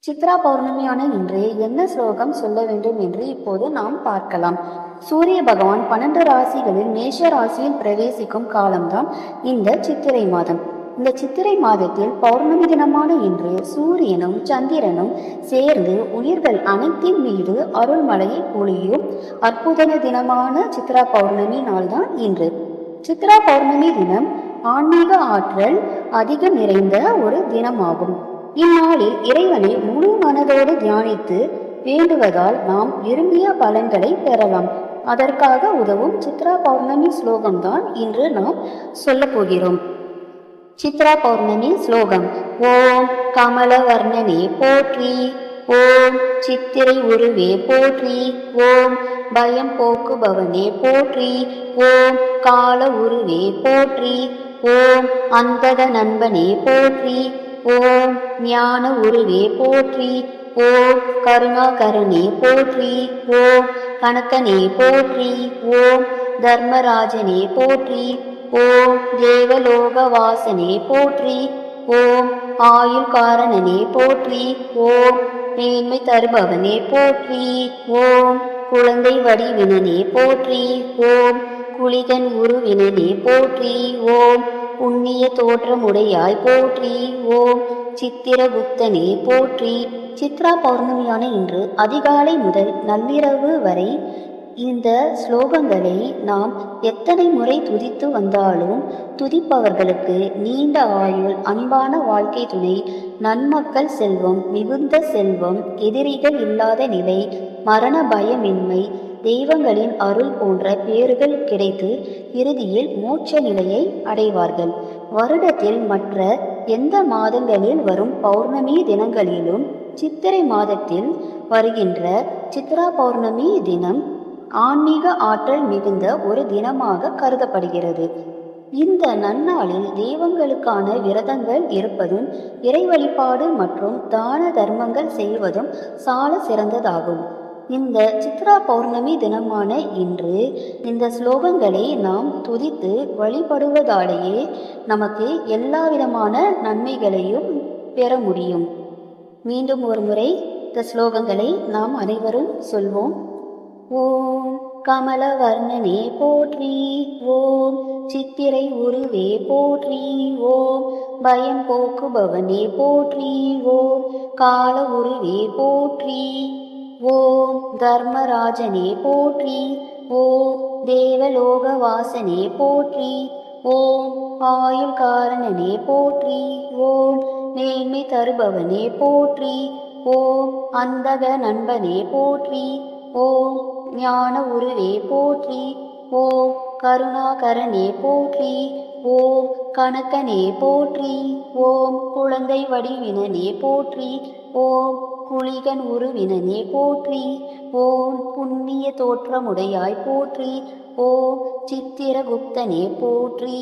சித்ரா பௌர்ணமியான இன்று என்ன ஸ்லோகம் சொல்ல வேண்டும் என்று இப்போது நாம் பார்க்கலாம். சூரிய பகவான் 12 ராசிகளில் மேஷ ராசியில் பிரவேசிக்கும் காலம்தான் இந்த சித்திரை மாதம். இந்த சித்திரை மாதத்தில் பௌர்ணமி தினமான இன்று சூரியனும் சந்திரனும் சேர்ந்து உயிர்கள் அனைத்தின் மீது அருள்மழையை பொழியும் அற்புத தினமான சித்ரா பௌர்ணமி நாள்தான் இன்று. சித்ரா பௌர்ணமி தினம் ஆன்மீக ஆற்றல் அதிகம் நிறைந்த ஒரு தினமாகும். இந்நாளில் இறைவனை முழு மனதோடு தியானித்து வேண்டுவதால் நாம் விரும்பிய பலன்களை பெறலாம். அதற்காக உதவும் சித்ரா பௌர்ணமி ஸ்லோகம்தான் இன்று நாம் சொல்ல போகிறோம். சித்ரா பௌர்ணமி ஸ்லோகம்: ஓம் கமலவர்ணனே போற்றி, ஓம் சித்திரை உருவே போற்றி, ஓம் பயம் போக்குபவனே போற்றி, ஓம் கால உருவே போற்றி, ஓம் அந்தக நண்பனே போற்றி, ஓம் ஞான உருவே போற்றி, ஓம் கருணாகரனே போற்றி, ஓம் கணக்கனே போற்றி, ஓம் தர்மராஜனே போற்றி, ஓம் தேவலோக வாசனே போற்றி, ஓம் ஆயுள் காரணனே போற்றி, ஓம் மேன்மை தருபவனே போற்றி, ஓம் குழந்தை வடிவினனே போற்றி, ஓம் குளிகன் உருவினனே போற்றி, ஓம் புண்ணிய தோற்றமுடையாய் போற்றி, ஓம் சித்திரகுப்தனே போற்றி. சித்ரா பௌர்ணமியான இன்று அதிகாலை முதல் நள்ளிரவு வரை இந்த ஸ்லோகங்களை நாம் எத்தனை முறை துதித்து வந்தாலும் துதிப்பவர்களுக்கு நீண்ட ஆயுள், அன்பான வாழ்க்கை துணை, நன்மக்கள் செல்வம், மிகுந்த செல்வம், எதிரிகள் இல்லாத நிலை, மரண பயமின்மை, தெய்வங்களின் அருள் போன்ற பேறுகள் கிடைத்து இறுதியில் மோட்ச நிலையை அடைவார்கள். வருடத்தில் மற்ற எந்த மாதங்களில் வரும் பௌர்ணமி தினங்களிலும் சித்திரை மாதத்தில் வருகின்ற சித்ரா பௌர்ணமி தினம் ஆன்மீக ஆற்றல் மிகுந்த ஒரு தினமாக கருதப்படுகிறது. இந்த நன்னாளில் தெய்வங்களுக்கான விரதங்கள் இருப்பதும் இறை வழிபாடு மற்றும் தான தர்மங்கள் செய்வதும் சால சிறந்ததாகும். இந்த சித்ரா பௌர்ணமி தினமான இன்று இந்த ஸ்லோகங்களை நாம் துதித்து வழிபடுவதாலேயே நமக்கு எல்லா விதமான நன்மைகளையும் பெற முடியும். மீண்டும் ஒரு முறை இந்த ஸ்லோகங்களை நாம் அனைவரும் சொல்வோம். ஓம் கமலவர்ணனே போற்றி, ஓம் சித்திரை உருவே போற்றி, ஓம் பயம் போக்குபவனே போற்றி, ஓம் கால உருவே போற்றி, ஓம் தர்மராஜனே போற்றி, ஓம் தேவலோக வாசனே போற்றி, ஓம் ஆயுள் காரணனே போற்றி, ஓம் மேன்மை தருபவனே போற்றி, ஓம் அந்தக நண்பனே போற்றி, ஓம் ஞான உருவே போற்றி, ஓம் கருணாகரனே போற்றி, ஓம் கணக்கனே போற்றி, ஓம் குழந்தை வடிவினனே போற்றி, ஓம் குளிகன் உருவினனே போற்றி, ஓம் புண்ணிய தோற்றமுடையாய் போற்றி, ஓம் சித்திரகுப்தனே போற்றி.